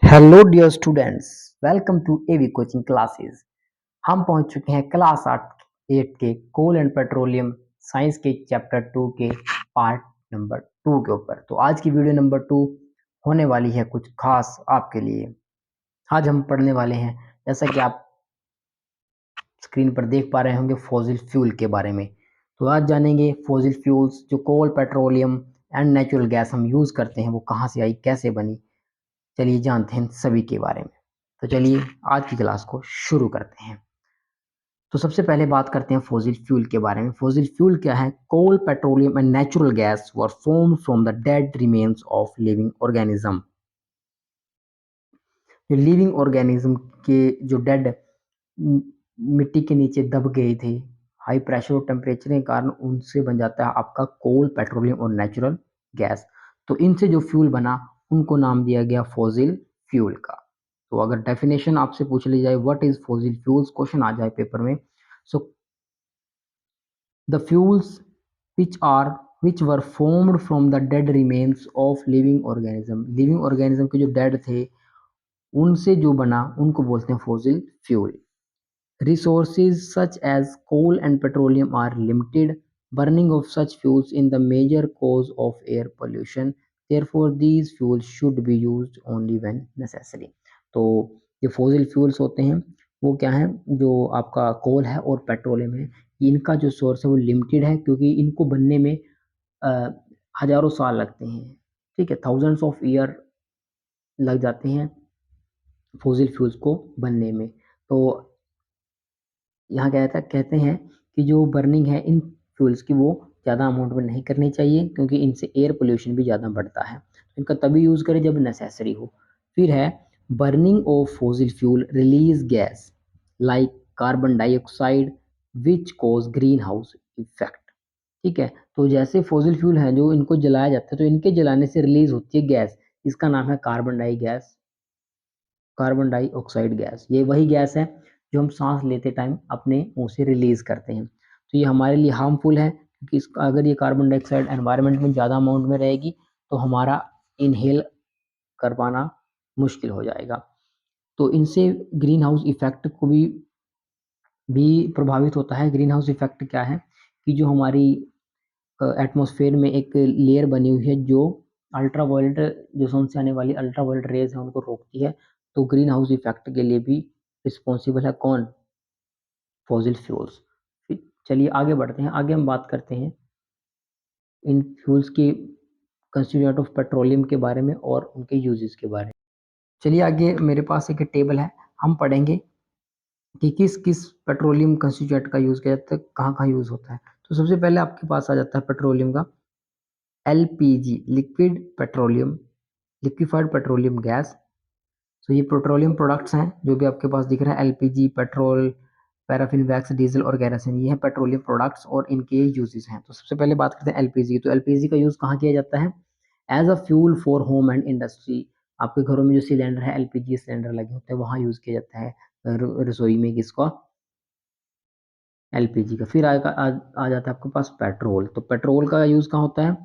Hello dear students, welcome to AV coaching classes. हम पहुंच चुके हैं क्लास 8 के कोल एंड पेट्रोलियम साइंस के चैप्टर 2 के पार्ट नंबर 2 के ऊपर। तो आज की वीडियो नंबर 2 होने वाली है कुछ खास आपके लिए। आज हम पढ़ने वाले हैं, जैसा कि आप स्क्रीन पर देख पा रहे होंगे, फॉसिल फ्यूल के बारे में। तो आज जानेंगे फॉसिल फ्यूल्स, जो कोल, पेट्रोलियम एंड नेचुरल गैस हम यूज़ करते हैं, वो कहाँ से आई, कैसे बनी। चलिए जानते हैं सभी के बारे में। तो चलिए आज की क्लास को शुरू करते हैं। तो सबसे पहले बात करते हैं फॉसिल फ्यूल के बारे में। फॉसिल फ्यूल क्या है? Coal, petroleum and natural gas were formed from the dead remains of living organism. जो लिविंग ऑर्गेनिज्म के जो डेड मिट्टी के नीचे दब गए थे, हाई प्रेशर और टेम्परेचर के कारण, उनसे बन जाता है आपका कोल, पेट्रोलियम और नेचुरल गैस। तो इनसे जो फ्यूल बना, उनको नाम दिया गया फॉसिल फ्यूल का। तो अगर डेफिनेशन आपसे पूछ ली जाए what is fossil fuels, question आ जाए पेपर में, so the fuels which were formed from the dead remains of living organism. Living organism के जो डेड थे, उनसे जो बना, उनको बोलते हैं fossil fuel. Resources such as coal and petroleum are limited. Burning of such fuels is the major cause of air pollution. Therefore, these fuels should be used only when necessary. तो ये fossil fuels होते हैं, वो क्या है? जो आपका कोल है और पेट्रोलियम है, इनका जो सोर्स है वो लिमिटेड है, क्योंकि इनको बनने में अ, हजारों साल लगते हैं। ठीक है, थाउजेंड्स ऑफ ईयर लग जाते हैं फॉसिल फ्यूल्स को बनने में। तो यहाँ कहते हैं कि जो बर्निंग है इन फ्यूल्स की, वो ज़्यादा अमाउंट में नहीं करनी चाहिए, क्योंकि इनसे एयर पोल्यूशन भी ज़्यादा बढ़ता है। इनका तभी यूज़ करें जब नेसेसरी हो। फिर है burning of fossil fuel release gas like carbon dioxide which cause green house effect. ठीक है, तो जैसे फॉसिल फ्यूल हैं, जो इनको जलाया जाता है, तो इनके जलाने से रिलीज होती है गैस, इसका नाम है कार्बन डाइऑक्साइड गैस। ये वही गैस है जो हम सांस लेते टाइम अपने मुंह से रिलीज करते हैं। तो ये हमारे लिए हार्मफुल है, क्योंकि इसका अगर ये कार्बन डाइऑक्साइड एनवायरनमेंट में ज़्यादा अमाउंट में रहेगी, तो हमारा इनहेल कर पाना मुश्किल हो जाएगा। तो इनसे ग्रीन हाउस इफेक्ट को भी प्रभावित होता है। ग्रीन हाउस इफेक्ट क्या है? कि जो हमारी एटमॉस्फेयर में एक लेयर बनी हुई है, जो अल्ट्रावायलेट, जो सन से आने वाली अल्ट्रावायलेट रेज है, उनको रोकती है। तो ग्रीन हाउस इफेक्ट के लिए भी रिस्पॉन्सिबल है कौन? Fossil fuels. चलिए आगे बढ़ते हैं। आगे हम बात करते हैं इन फ्यूल्स की कंस्टिट्यूएंट ऑफ पेट्रोलियम के बारे में और उनके यूजेस के बारे में। चलिए आगे मेरे पास एक टेबल है, हम पढ़ेंगे कि किस किस पेट्रोलियम कंस्टिट्यूएंट का यूज़ किया जाता है, कहाँ कहाँ यूज़ होता है। तो सबसे पहले आपके पास आ जाता है पेट्रोलियम का LPG, liquid petroleum, liquefied petroleum gas. तो ये पेट्रोलियम प्रोडक्ट्स हैं जो भी आपके पास दिख रहा है, LPG, petrol, paraffin, wax, diesel और केरोसिन, ये है पेट्रोलियम प्रोडक्ट्स और इनके यूजेस हैं। तो सबसे पहले बात करते हैं एलपीजी। तो एलपीजी का यूज़ कहाँ किया जाता है? As a fuel for home and industry. आपके घरों में जो सिलेंडर है, एलपीजी सिलेंडर लगे होते हैं, वहाँ यूज़ किया जाता है। रसोई में किसका? एलपीजी का। फिर आ जाता है आपके पास पेट्रोल। तो पेट्रोल का यूज़ कहाँ होता है?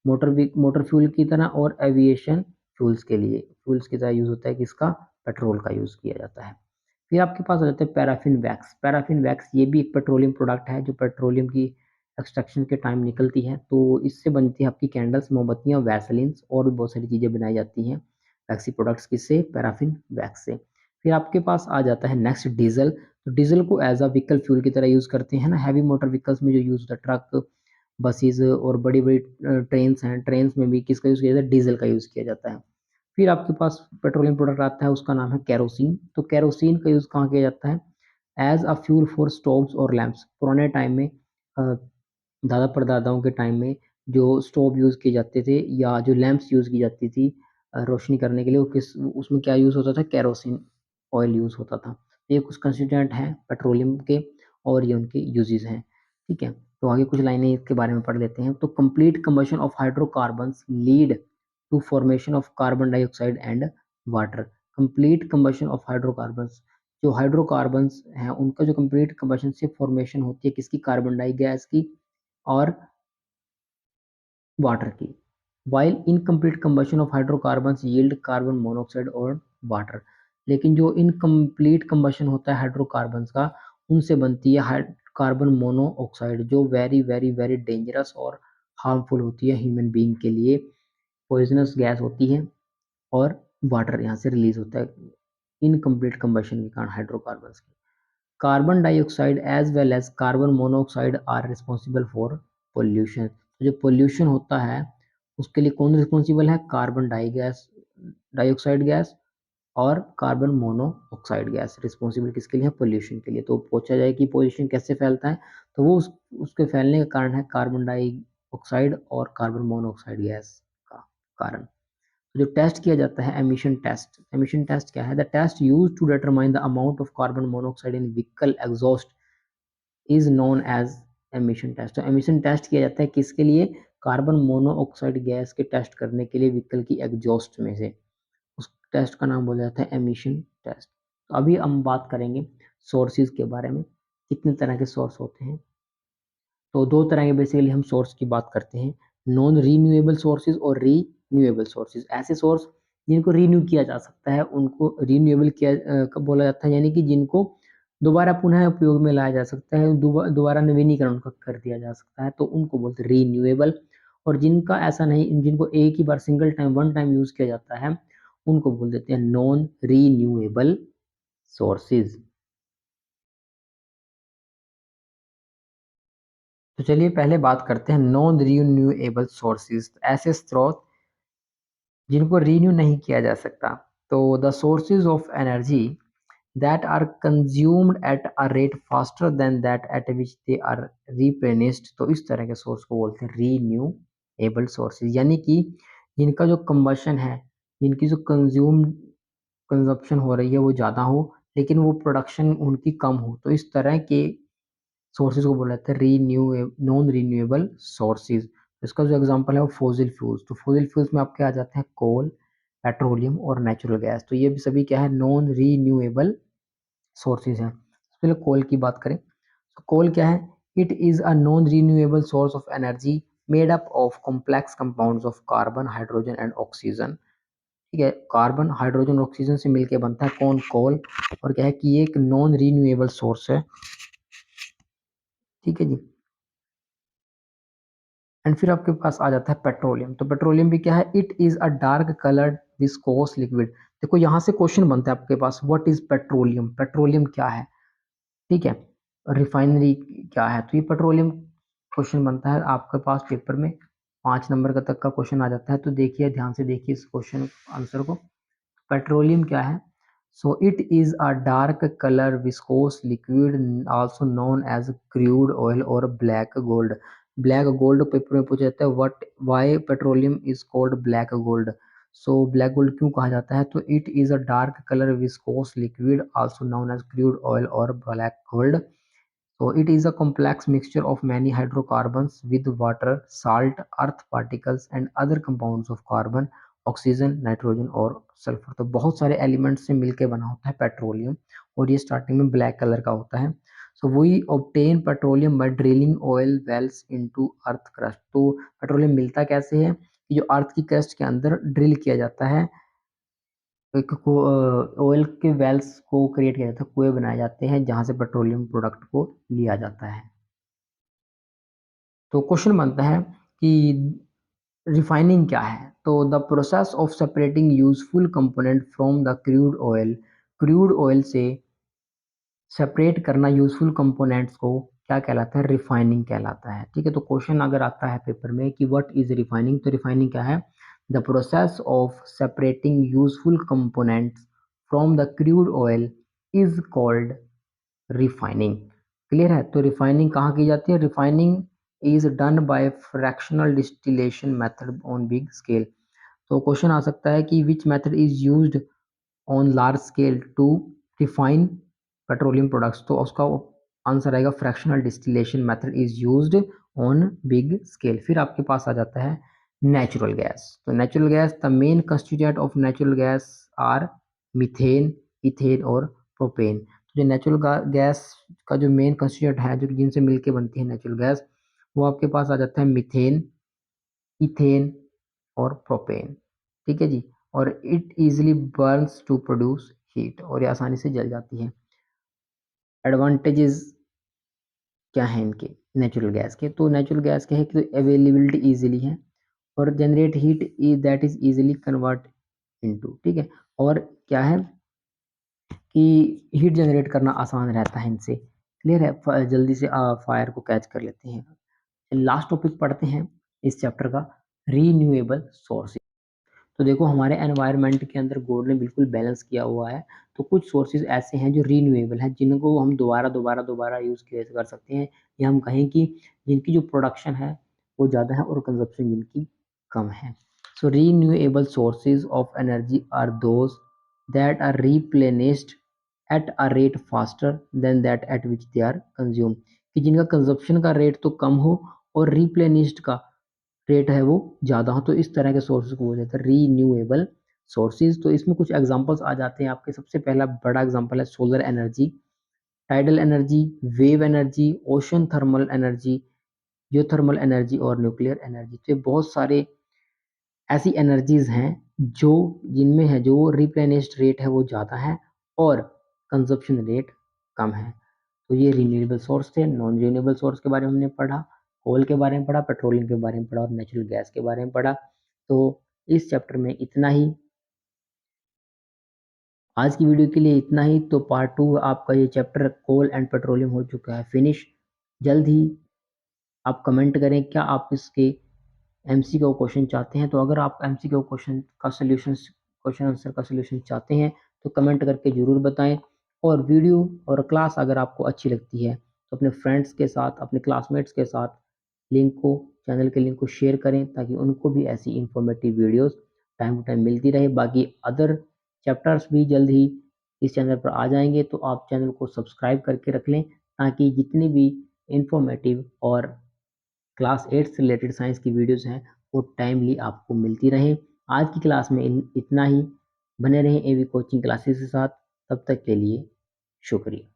मोटर फ्यूल की तरह और एविएशन फ्यूल्स के लिए, फ्यूल्स की तरह यूज़ होता है किसका? पेट्रोल का यूज़ किया जाता है। फिर आपके पास आ जाता है पैराफिन वैक्स। पैराफिन वैक्स ये भी एक पेट्रोलियम प्रोडक्ट है, जो पेट्रोलियम की एक्सट्रैक्शन के टाइम निकलती है। तो इससे बनती है आपकी कैंडल्स, मोमबत्तियाँ, वैसलीन्स और भी बहुत सारी चीज़ें बनाई जाती हैं वैक्सी प्रोडक्ट्स किससे? पैराफिन वैक्स से। फिर आपके पास आ जाता है नेक्स्ट डीजल। तो डीजल को एज अ व्हीकल फ्यूल की तरह यूज़ करते हैं ना, हैवी मोटर व्हीकल्स में जो यूज़ होता है, ट्रक, बसेस और बड़ी बड़ी ट्रेन्स हैं, ट्रेन्स में भी किसका यूज़ किया जाता है? डीजल का यूज़ किया जाता है। फिर आपके पास पेट्रोलियम प्रोडक्ट आता है, उसका नाम है केरोसिन। तो केरोसिन का यूज़ कहाँ किया जाता है? As a fuel for stoves और लैंप्स। पुराने टाइम में दादा परदादाओं के टाइम में जो स्टोव यूज़ किए जाते थे, या जो लैंप्स यूज़ की जाती थी रोशनी करने के लिए, वो किस उसमें क्या यूज़ होता था? केरोसिन ऑयल यूज़ होता था। ये कुछ कंस्टिट्यूएंट हैं पेट्रोलियम के, और ये उनके यूजेस हैं। ठीक है, तो आगे कुछ लाइनें इसके बारे में पढ़ लेते हैं। तो complete combustion of hydrocarbons lead to formation of carbon dioxide and water. Complete combustion of hydrocarbons, जो हाइड्रोकार्बन्स हैं, उनका जो कंप्लीट कंबशन से फॉर्मेशन होती है किसकी? कार्बन डाई गैस की और वाटर की। while incomplete combustion of hydrocarbons yield carbon monoxide और वाटर। लेकिन जो इनकम्प्लीट कंबशन होता है हाइड्रोकार्बन्स का, उनसे बनती है कार्बन मोनोऑक्साइड, जो वेरी वेरी वेरी डेंजरस और हार्मफुल होती है ह्यूमन बीइंग के लिए, पॉइजनस गैस होती है, और वाटर यहाँ से रिलीज होता है इनकम्प्लीट कंबशन के कारण हाइड्रोकार्बन्स के। Carbon dioxide as well as carbon monoxide are responsible for pollution. तो जो पोल्यूशन होता है उसके लिए कौन रिस्पॉन्सिबल है? कार्बन डाइऑक्साइड गैस और कार्बन मोनोऑक्साइड गैस रिस्पॉन्सिबल किसके लिए है? पोल्यूशन के लिए। तो पूछा जाए कि पोल्यूशन कैसे फैलता है, तो वो उसके फैलने का कारण है कार्बन डाइऑक्साइड और कार्बन मोनोऑक्साइड गैस का कारण। जो टेस्ट किया जाता है एमिशन टेस्ट। एमिशन टेस्ट क्या है? The test use to determine the amount of carbon monoxide in vehicle exhaust is known as emission test. तो एमिशन टेस्ट किया जाता है किसके लिए? कार्बन मोनोऑक्साइड गैस के टेस्ट करने के लिए व्हीकल की एग्जॉस्ट में से। उस टेस्ट का नाम बोला जाता है एमिशन टेस्ट। तो अभी हम बात करेंगे सोर्सेज के बारे में, कितने तरह के सोर्स होते हैं। तो दो तरह के बेसिकली हम सोर्स की बात करते हैं, नॉन रीन्यूएबल सोर्सेज और रीन्यूएबल सोर्सेज। ऐसे सोर्स जिनको रीन्यू किया जा सकता है उनको रीन्यूएबल कब बोला जाता है, यानी कि जिनको दोबारा पुनः उपयोग में लाया जा सकता है, दोबारा नवीनीकरण उनका कर दिया जा सकता है, तो उनको बोलते हैं रीन्यूएबल। और जिनका ऐसा नहीं, जिनको एक ही बार single time one time use किया जाता है, उनको बोल देते हैं नॉन रीन्यूएबल सोर्सेज। तो चलिए पहले बात करते हैं नॉन रीन्यूएबल सोर्सेज, ऐसे स्रोत जिनको रीन्यू नहीं किया जा सकता। तो the sources of energy that are consumed at a rate faster than that at which they are replenished, तो इस तरह के सोर्स को बोलते हैं रीन्यूएबल सोर्सेज। यानी कि जिनका जो कंबशन है, जिनकी जो कंजप्शन हो रही है वो ज़्यादा हो, लेकिन वो प्रोडक्शन उनकी कम हो, तो इस तरह के सोर्सेज को बोला जाता है नॉन रीन्यूएबल सोर्सेज। इसका जो एग्जांपल है वो फॉसिल फ्यूल्स। तो फॉसिल फ्यूल्स में आपके आ जाते हैं कोल, पेट्रोलियम और नेचुरल गैस। तो ये भी सभी क्या है? नॉन रीन्यूएबल सोर्सेज हैं। पहले कोल की बात करें तो कोल क्या है? It is a non renewable source of energy made up of complex compounds of carbon, hydrogen and oxygen. ठीक है, कार्बन, हाइड्रोजन, ऑक्सीजन से मिलकर बनता है कौन? कोल। और क्या है कि ये एक नॉन रिन्यूएबल सोर्स है। ठीक है जी। एंड फिर आपके पास आ जाता है पेट्रोलियम। तो पेट्रोलियम भी क्या है? It is a dark coloured viscous liquid. देखो यहाँ से क्वेश्चन बनता है आपके पास, व्हाट इज पेट्रोलियम? पेट्रोलियम क्या है? ठीक है, रिफाइनरी क्या है? तो ये पेट्रोलियम क्वेश्चन बनता है आपके पास पेपर में, 5 नंबर का तक का क्वेश्चन आ जाता है। तो देखिए, ध्यान से देखिए इस क्वेश्चन आंसर को। पेट्रोलियम क्या है? So it is a dark colour viscous liquid also known as crude oil और black gold. Black gold paper में पूछा जाता है, what why petroleum is called black gold. So black gold क्यों कहा जाता है? तो it is a dark colour viscous liquid also known as crude oil और black gold. So it is a complex mixture of many hydrocarbons with water, salt, earth particles and other compounds of carbon, oxygen, nitrogen और sulphur. तो बहुत सारे elements से मिलकर बना होता है पेट्रोलियम, और ये स्टार्टिंग में ब्लैक कलर का होता है। So we obtain petroleum by drilling oil wells into earth crust. तो पेट्रोलियम मिलता कैसे है? कि जो अर्थ की क्रस्ट के अंदर ड्रिल किया जाता है, एक को ऑयल के वेल्स को क्रिएट किया जाता है, कुएं बनाए जाते हैं जहां से पेट्रोलियम प्रोडक्ट को लिया जाता है। तो क्वेश्चन बनता है कि रिफाइनिंग क्या है? तो the process of separating useful component from the crude oil, crude oil से सेपरेट करना यूजफुल कंपोनेंट्स को क्या कहलाता है? रिफाइनिंग कहलाता है। ठीक है, तो क्वेश्चन अगर आता है पेपर में कि व्हाट इज रिफाइनिंग, तो रिफाइनिंग क्या है? The process of separating useful components from the crude oil is called refining. Clear है? तो रिफाइनिंग कहाँ की जाती है? Refining is done by fractional distillation method on big scale. तो क्वेश्चन आ सकता है कि which method is used on large scale to refine petroleum products. तो उसका आंसर आएगा fractional distillation method is used on big scale. फिर आपके पास आ जाता है नेचुरल गैस। तो natural gas, the main constituent of natural gas are methane, ethane और प्रोपेन। तो जो नेचुरल गैस का जो मेन कंस्टिट्यूएंट है, जो जिनसे मिलके बनती है नेचुरल गैस, वो आपके पास आ जाता है मीथेन, इथेन और प्रोपेन, ठीक है जी। और it easily burns to produce heat, और ये आसानी से जल जाती है। एडवांटेजेस क्या हैं इनके नेचुरल गैस के? तो नेचुरल गैस क्या है कि अवेलेबिलिटी ईज़िली है, और generate heat that is easily convert into, ठीक है। और क्या है कि हीट जनरेट करना आसान रहता है इनसे, क्लियर है? जल्दी से फायर को कैच कर लेते हैं। लास्ट टॉपिक पढ़ते हैं इस चैप्टर का, रीन्यूएबल सोर्सेज। तो देखो हमारे एनवायरनमेंट के अंदर गॉड ने बिल्कुल बैलेंस किया हुआ है। तो कुछ सोर्सेज ऐसे हैं जो रीन्यूएबल हैं, जिनको हम दोबारा यूज़ किया कर सकते हैं, या हम कहें कि जिनकी जो प्रोडक्शन है वो ज़्यादा है और कंजप्शन जिनकी कम है। So renewable sources of energy are those that are replenished at a rate faster than that at which they are consume, कि जिनका कंजप्शन का रेट तो कम हो और रिप्लेनिश्ड का रेट है वो ज़्यादा हो, तो इस तरह के सोर्सेज को बोला जाता है रीन्यूएबल सोर्सेज। तो इसमें कुछ एग्जांपल्स आ जाते हैं आपके। सबसे पहला बड़ा एग्जांपल है solar energy, tidal energy, wave energy, ocean thermal energy, geothermal energy और न्यूक्लियर एनर्जी। तो ये बहुत सारे ऐसी एनर्जीज हैं जो जिनमें है जो रिप्लेनिश्ड रेट है वो ज़्यादा है और कंजप्शन रेट कम है। तो ये रिन्यूएबल सोर्स थे। नॉन रिन्यूएबल सोर्स के बारे में हमने पढ़ा, कोल के बारे में पढ़ा, पेट्रोलियम के बारे में पढ़ा और नेचुरल गैस के बारे में पढ़ा। तो इस चैप्टर में इतना ही। आज की वीडियो के लिए इतना ही। तो पार्ट 2 आपका ये चैप्टर कोल एंड पेट्रोलियम हो चुका है फिनिश। जल्द ही आप कमेंट करें क्या आप इसके एमसीक्यू क्वेश्चन चाहते हैं। तो अगर आप एमसीक्यू क्वेश्चन आंसर का सॉल्यूशन चाहते हैं तो कमेंट करके ज़रूर बताएं। और वीडियो और क्लास अगर आपको अच्छी लगती है तो अपने फ्रेंड्स के साथ, अपने क्लासमेट्स के साथ चैनल के लिंक को शेयर करें, ताकि उनको भी ऐसी informative videos time to time मिलती रहे। बाकी अदर चैप्टर्स भी जल्द ही इस चैनल पर आ जाएंगे, तो आप चैनल को सब्सक्राइब करके रख लें, ताकि जितनी भी इंफॉर्मेटिव और क्लास 8 से रिलेटेड साइंस की वीडियोस हैं वो टाइमली आपको मिलती रहें। आज की क्लास में इतना ही। बने रहें एवी कोचिंग क्लासेस के साथ। तब तक के लिए शुक्रिया।